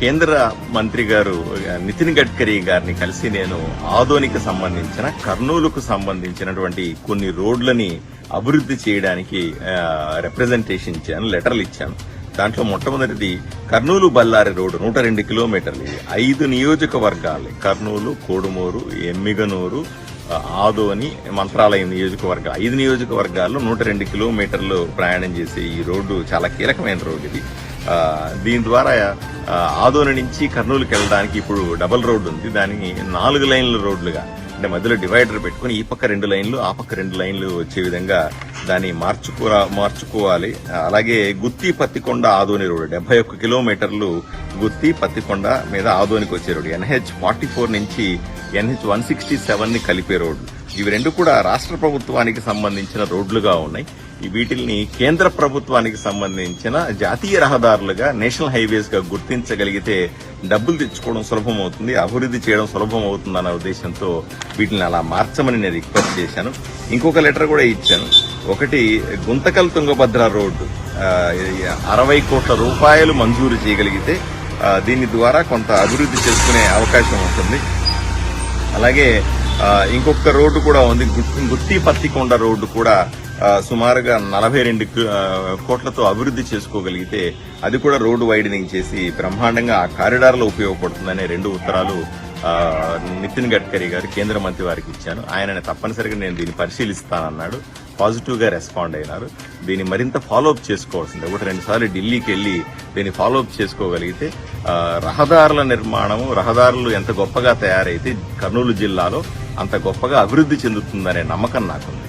కేంద్ర మంత్రి గారు నితిన్ గడ్కరీ గారిని కలిసి నేను ఆదోనికి సంబంధించిన కర్నూలుకు సంబంధించినటువంటి కొన్ని రోడ్లని అభివృద్ధి చేయడానికి రిప్రజెంటేషన్ ఇచ్చాను, లెటర్లు ఇచ్చాను. దాంట్లో మొట్టమొదటిది కర్నూలు బళ్ళారి రోడ్డు 102 కిలోమీటర్లు. 5 నియోజకవర్గాలు, కర్నూలు, కోడుమూరు, ఎమ్మిగనూరు, ఆదోని, మంత్రాలయం నియోజకవర్గం, 5 నియోజకవర్గాల్లో 102 కిలోమీటర్లు ప్రయాణం చేసే ఈ రోడ్డు చాలా కీలకమైన రోడ్డు ఇది. దీని ద్వారా ఆదోని నుంచి కర్నూలుకి వెళ్ళడానికి ఇప్పుడు డబుల్ రోడ్డు ఉంది. దాన్ని 4 లైన్ల రోడ్లుగా, అంటే మధ్యలో డివైడర్ పెట్టుకుని ఈ పక్క 2 లైన్లు, ఆ పక్క 2 లైన్లు వచ్చే విధంగా దాన్ని మార్చుకోవాలి. అలాగే గుత్తి పత్తికొండ ఆదోని రోడ్డు 71 కిలోమీటర్లు గుత్తి పత్తికొండ మీద ఆదోనికి వచ్చే రోడ్డు, NH44 నుంచి NH167 ని కలిపే రోడ్లు. ఇవి రెండు కూడా రాష్ట్ర ప్రభుత్వానికి సంబంధించిన రోడ్లుగా ఉన్నాయి. వీటిని కేంద్ర ప్రభుత్వానికి సంబంధించిన జాతీయ రహదారులుగా, నేషనల్ హైవేస్ గా గుర్తించగలిగితే డబ్బులు తెచ్చుకోవడం సులభం అవుతుంది, అభివృద్ధి చేయడం సులభం అవుతుందన్న ఉద్దేశంతో వీటిని అలా మార్చమని నేను రిక్వెస్ట్ చేశాను. ఇంకొక లెటర్ కూడా ఇచ్చాను. ఒకటి గుంతకల్ తుంగభద్ర రోడ్డు 60 కోట్ల రూపాయలు మంజూరు చేయగలిగితే దీని ద్వారా కొంత అభివృద్ధి చేసుకునే అవకాశం ఉంటుంది. అలాగే ఇంకొక రోడ్డు కూడా ఉంది, గుత్తి పత్తికొండ రోడ్డు కూడా సుమారుగా 42 కోట్లతో అభివృద్ధి చేసుకోగలిగితే అది కూడా రోడ్డు వైడనింగ్ చేసి బ్రహ్మాండంగా ఆ కారిడార్లో ఉపయోగపడుతుందనే 2 ఉత్తరాలు నితిన్ గడ్కరీ గారు కేంద్ర మంత్రి వారికి ఇచ్చాను. ఆయన తప్పనిసరిగా నేను దీన్ని పరిశీలిస్తానన్నాడు. పాజిటివ్ గా రెస్పాండ్ అయినారు. దీన్ని మరింత ఫాలోఅప్ చేసుకోవాల్సింది. 1-2 సార్లు ఢిల్లీకి వెళ్లి దీన్ని ఫాలోఅప్ చేసుకోగలిగితే రహదారుల నిర్మాణము, రహదారులు ఎంత గొప్పగా తయారైతే కర్నూలు జిల్లాలో అంత గొప్పగా అభివృద్ధి చెందుతుందనే నమ్మకం నాకుంది.